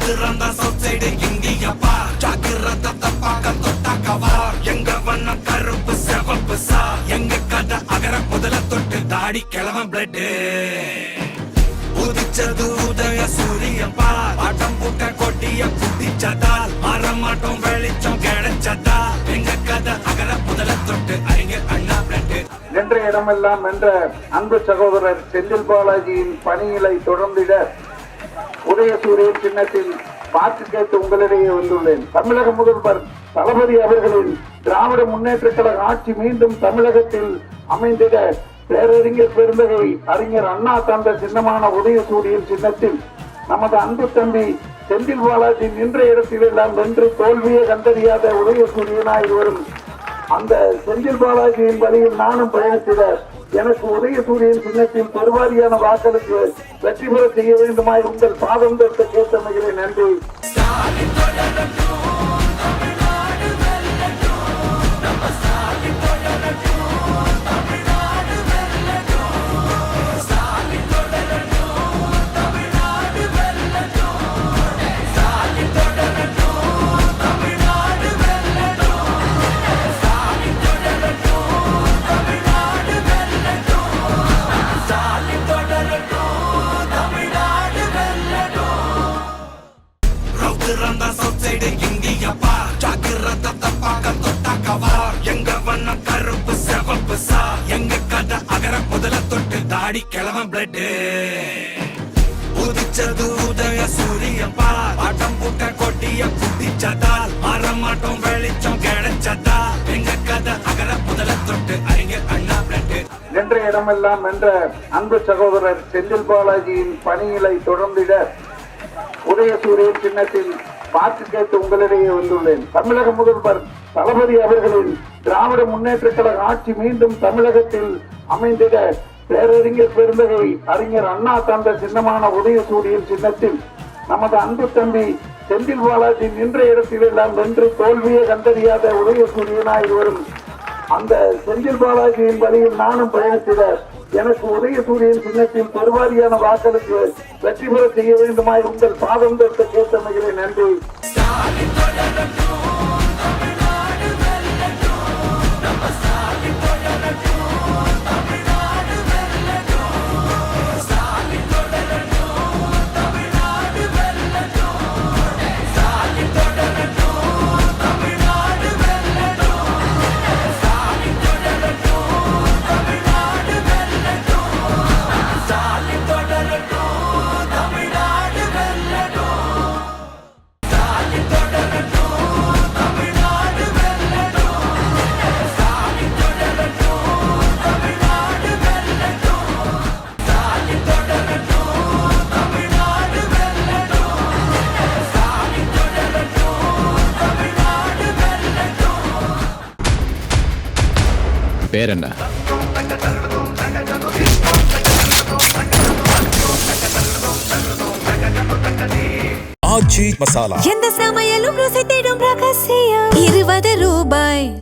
ரவுத்துறந்தா south side India பார் ஜாக்கிரதை பார்க்க தொட்டா கவார் எங்க வண்ணம் கருப்பு சிவப்பு சார் எங்க கதை அகர முதல தொட்டு தாடி கிளவன் பிளட் உதிச்சது உதய சூரியன் பார் ஆட்டம் பூட்ட கொட்டிய குதிச்சதால் மாறமாட்டோம் வெளிச்சம் கிடைச்சதா எங்க கதை அகர முதல தொட்டு அறிஞர் அண்ணா பிளட் என்ற இடமெல்லாம் என்ற அன்பு சகோதரர் செந்தில் பாலாஜியின் பணிகளை தொடர்ந்திட உதயசூரியன் சின்னத்தில் வாக்கு கேட்டு உங்களிடையே வந்துள்ளேன். தமிழக முதல்வர் தளபதி அவர்களின் திராவிட முன்னேற்ற கழக ஆட்சி மீண்டும் தமிழகத்தில் அமைந்திட பேரறிஞர் பெருந்தகை அறிஞர் அண்ணா தந்த சின்னமான உதயசூரியன் சின்னத்தில் நமது அன்பு தம்பி செந்தில் பாலாஜி நின்ற இடத்தில் எல்லாம் வென்று தோல்வியை கண்டறியாத உதயசூரியனாய் வரும் அந்த செந்தில் பாலாஜியின் வழியில் நானும் பயணித்திட எனக்கு உதயசூரியன் சின்னத்தில் பெருவாரியான வாக்களுக்கு வெற்றி பெற செய்ய வேண்டுமாய் உங்கள் பாதம் தொட்டு கேட்டமைகிறேன். நன்றி. ரவுத்துறந்தா சவுத் சைடு இந்தியா பார் ஜாக்கிரதை பார்க்க தொட்டா கவார் எங்க வண்ணம் கருப்பு சிவப்பு சார் எங்க கதை அகர முதல தொட்டு தாடி கிளவன் பிளட் உதிச்சது உதய சூரியன் பார் ஆட்டம் பூட்ட கொட்டிய குதிச்சதால் மாறமாட்டோம் வெளிச்சம் கிடைச்சதா எங்க கதை அகர முதல தொட்டு அறிஞர் அண்ணா பிளட் என்ற இடமெல்லாம் என்ற அன்பு சகோதரர் செந்தில் பாலாஜியின் பணிகளை தொடர்ந்திட உதயசூரியன் சின்னத்தில் வாக்கு கேட்டு உங்களிடையே வந்துள்ளேன். தமிழக முதல்வர் தளபதி அவர்களின் திராவிட முன்னேற்ற கழக ஆட்சி மீண்டும் தமிழகத்தில் அமைந்திட பேரறிஞர் பெருந்தகை அறிஞர் அண்ணா தந்த சின்னமான உதயசூரியன் சின்னத்தில் நமது அன்பு தம்பி செந்தில் பாலாஜி நின்ற இடத்தில் எல்லாம் வென்று தோல்வியை கண்டறியாத உதயசூரியனாய் வரும் அந்த செந்தில் பாலாஜியின் வழியில் நானும் பயணித்திட எனக்கு உதயசூரியன் சின்னத்தில் பெருவாரியான வாக்களுக்கு வெற்றி பெற செய்ய வேண்டுமாய் உங்கள் பாதம் தொட்டு கேட்டமைகிறேன். நன்றி. பேர் என்ன? ஆச்சி மசாலா. எந்த சமையலும் ருசி தேடும் ரகசியம். 20 ரூபாய்.